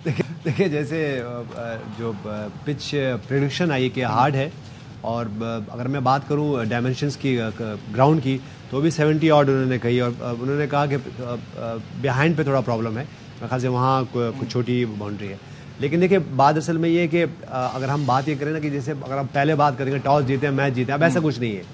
देखिए जैसे जो पिच प्रेडिक्शन आई कि हार्ड है, और अगर मैं बात करूं डायमेंशंस की ग्राउंड की, तो भी 70 ऑड उन्होंने कही, और उन्होंने कहा कि बिहाइंड पे थोड़ा प्रॉब्लम है, मेरे ख्याल से वहाँ कुछ छोटी बाउंड्री है। लेकिन देखिए बात असल में ये है कि अगर हम बात ये करें ना कि जैसे अगर हम पहले बात करेंगे टॉस जीते हैं मैच जीते हैं, अब ऐसा कुछ नहीं है।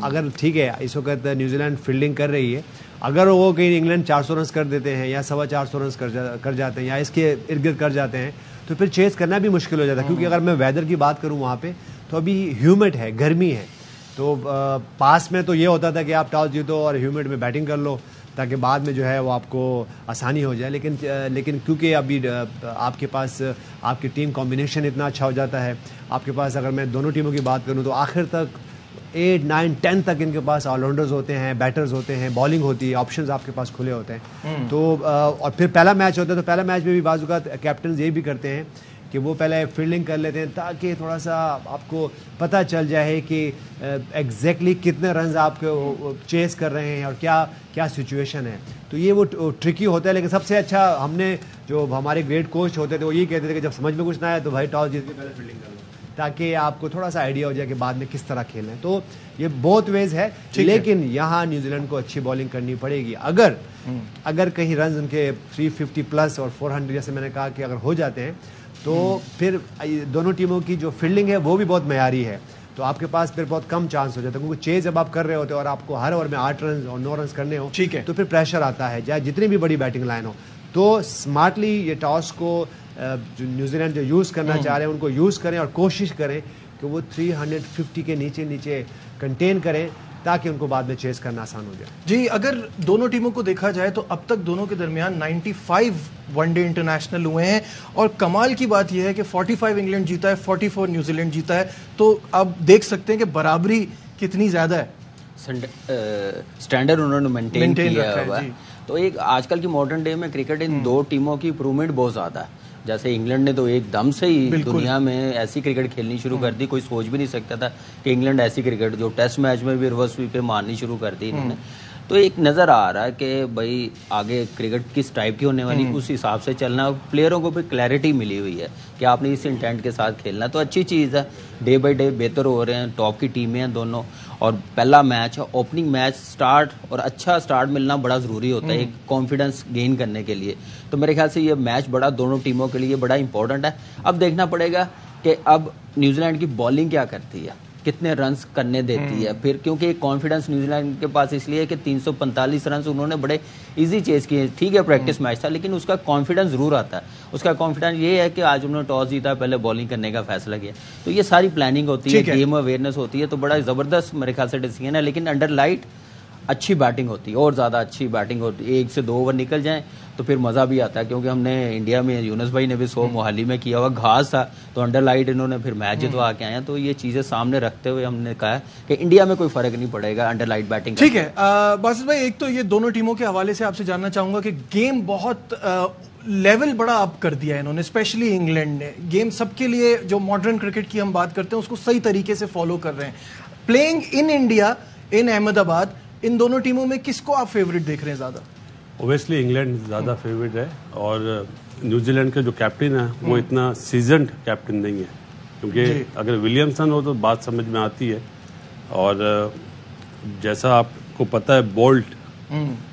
अगर ठीक है इस वक्त न्यूजीलैंड फील्डिंग कर रही है, अगर वो कहीं इंग्लैंड 400 रन कर देते हैं या 425 रन कर जाते हैं या इसके इर्द गिर्द कर जाते हैं, तो फिर चेस करना भी मुश्किल हो जाता है। क्योंकि अगर मैं वेदर की बात करूं वहाँ पे, तो अभी ह्यूमिड है, गर्मी है, तो पास में तो ये होता था कि आप टॉस जीतो और ह्यूमिड में बैटिंग कर लो ताकि बाद में जो है वो आपको आसानी हो जाए। लेकिन क्योंकि अभी आपके पास आपकी टीम कॉम्बिनेशन इतना अच्छा हो जाता है, आपके पास अगर मैं दोनों टीमों की बात करूं तो आखिर तक 8, 9, 10 तक इनके पास ऑलराउंडर्स होते हैं, बैटर्स होते हैं, बॉलिंग होती है, ऑप्शंस आपके पास खुले होते हैं। तो और फिर पहला मैच होता है, तो पहला मैच में भी बाजू का कैप्टन ये भी करते हैं कि वो पहले फील्डिंग कर लेते हैं ताकि थोड़ा सा आपको पता चल जाए कि एग्जैक्टली कितने रन्स आपको चेस कर रहे हैं और क्या सिचुएशन है। तो ये वो ट्रिकी होता है। लेकिन सबसे अच्छा हमने जो हमारे ग्रेट कोच होते थे वो ये कहते थे कि जब समझ में कुछ ना आए तो भाई टॉस जीत के पहले फील्डिंग कर लो, ताकि आपको थोड़ा सा आइडिया हो जाए कि बाद में किस तरह खेलना है। तो ये बोथ वेज है, लेकिन यहाँ न्यूजीलैंड को अच्छी बॉलिंग करनी पड़ेगी। अगर कहीं रन उनके 350 प्लस और 400 जैसे मैंने कहा कि अगर हो जाते हैं, तो फिर दोनों टीमों की जो फील्डिंग है वो भी बहुत मयारी है, तो आपके पास फिर बहुत कम चांस हो जाता है। क्योंकि चेज जब आप कर रहे होते हो और आपको हर ओवर में 8 रन और 9 रन करने हो, ठीक है, तो फिर प्रेशर आता है, चाहे जितनी भी बड़ी बैटिंग लाइन हो। तो स्मार्टली ये टॉस को जो न्यूजीलैंड जो यूज़ करना चाह रहे हैं उनको यूज़ करें और कोशिश करें कि वो 350 के नीचे कंटेन करें ताकि उनको बाद में चेस करना आसान हो जाए। जी, अगर दोनों टीमों को देखा जाए तो अब तक दोनों के दरमियान 95 वनडे इंटरनेशनल हुए हैं, और कमाल की बात यह है कि 45 इंग्लैंड जीता है, 44 न्यूजीलैंड जीता है। तो अब देख सकते हैं कि बराबरी कितनी ज़्यादा है, स्टैंडर्ड उन्होंने मेंटेन किया हुआ है। तो एक आजकल की मॉडर्न डे में क्रिकेट इन दो टीमों की इंप्रूवमेंट बहुत ज़्यादा है। जैसे इंग्लैंड ने तो एकदम से ही दुनिया में ऐसी क्रिकेट खेलनी शुरू कर दी, कोई सोच भी नहीं सकता था कि इंग्लैंड ऐसी क्रिकेट जो टेस्ट मैच में भी रिवर्स स्वीप पे मारनी शुरू कर दी इन्होंने। तो एक नज़र आ रहा है कि भाई आगे क्रिकेट किस टाइप की होने वाली, उस हिसाब से चलना। प्लेयरों को भी क्लैरिटी मिली हुई है कि आपने इस इंटेंट के साथ खेलना, तो अच्छी चीज़ है। डे बाई डे बेहतर हो रहे हैं, टॉप की टीमें हैं दोनों, और पहला मैच है, ओपनिंग मैच स्टार्ट, और अच्छा स्टार्ट मिलना बड़ा ज़रूरी होता है एक कॉन्फिडेंस गेन करने के लिए। तो मेरे ख्याल से ये मैच बड़ा दोनों टीमों के लिए बड़ा इंपॉर्टेंट है। अब देखना पड़ेगा कि अब न्यूजीलैंड की बॉलिंग क्या करती है, कितने रन्स करने देती है फिर, क्योंकि एक कॉन्फिडेंस न्यूजीलैंड के पास इसलिए कि 345 रन्स उन्होंने बड़े इजी चेस किए। ठीक है प्रैक्टिस मैच था, लेकिन उसका कॉन्फिडेंस जरूर आता है। उसका कॉन्फिडेंस ये है कि आज उन्होंने टॉस जीता, पहले बॉलिंग करने का फैसला किया। तो ये सारी प्लानिंग होती है, गेम अवेयरनेस होती है, तो बड़ा ज़बरदस्त मेरे ख्याल से डिसीजन है। लेकिन अंडर लाइट अच्छी बैटिंग होती है, और ज़्यादा अच्छी बैटिंग होती है। 1 से 2 ओवर निकल जाएं तो फिर मज़ा भी आता है, क्योंकि हमने इंडिया में यूनुस भाई ने भी 100 मोहाली में किया हुआ, घास था तो अंडर लाइट इन्होंने फिर मैच जितवा के आए। तो ये चीज़ें सामने रखते हुए हमने कहा कि इंडिया में कोई फ़र्क नहीं पड़ेगा अंडर लाइट बैटिंग। ठीक है बासित भाई, एक तो ये दोनों टीमों के हवाले से आपसे जानना चाहूँगा कि गेम बहुत लेवल बड़ा अप कर दिया है इन्होंने, स्पेशली इंग्लैंड ने। गेम सबके लिए, जो मॉडर्न क्रिकेट की हम बात करते हैं, उसको सही तरीके से फॉलो कर रहे हैं। प्लेइंग इन इंडिया, इन अहमदाबाद, इन दोनों टीमों में किसको आप फेवरेट देख रहे हैं ज़्यादा? ओबियसली इंग्लैंड ज़्यादा फेवरेट है, और न्यूजीलैंड का जो कैप्टन है वो इतना सीजन्ड कैप्टन नहीं है, क्योंकि अगर विलियमसन हो तो बात समझ में आती है। और जैसा आपको पता है बोल्ट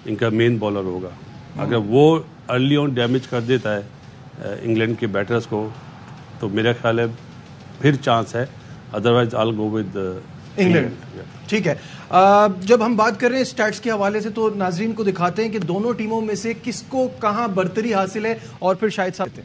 इनका मेन बॉलर होगा, अगर वो अर्ली ऑन डैमेज कर देता है इंग्लैंड के बैटर्स को, तो मेरा ख्याल है फिर चांस है, otherwise I will go with England. ठीक है, जब हम बात कर रहे हैं स्टैट्स के हवाले से, तो नाजरीन को दिखाते हैं कि दोनों टीमों में से किसको कहां बर्तरी हासिल है, और फिर शायद साथ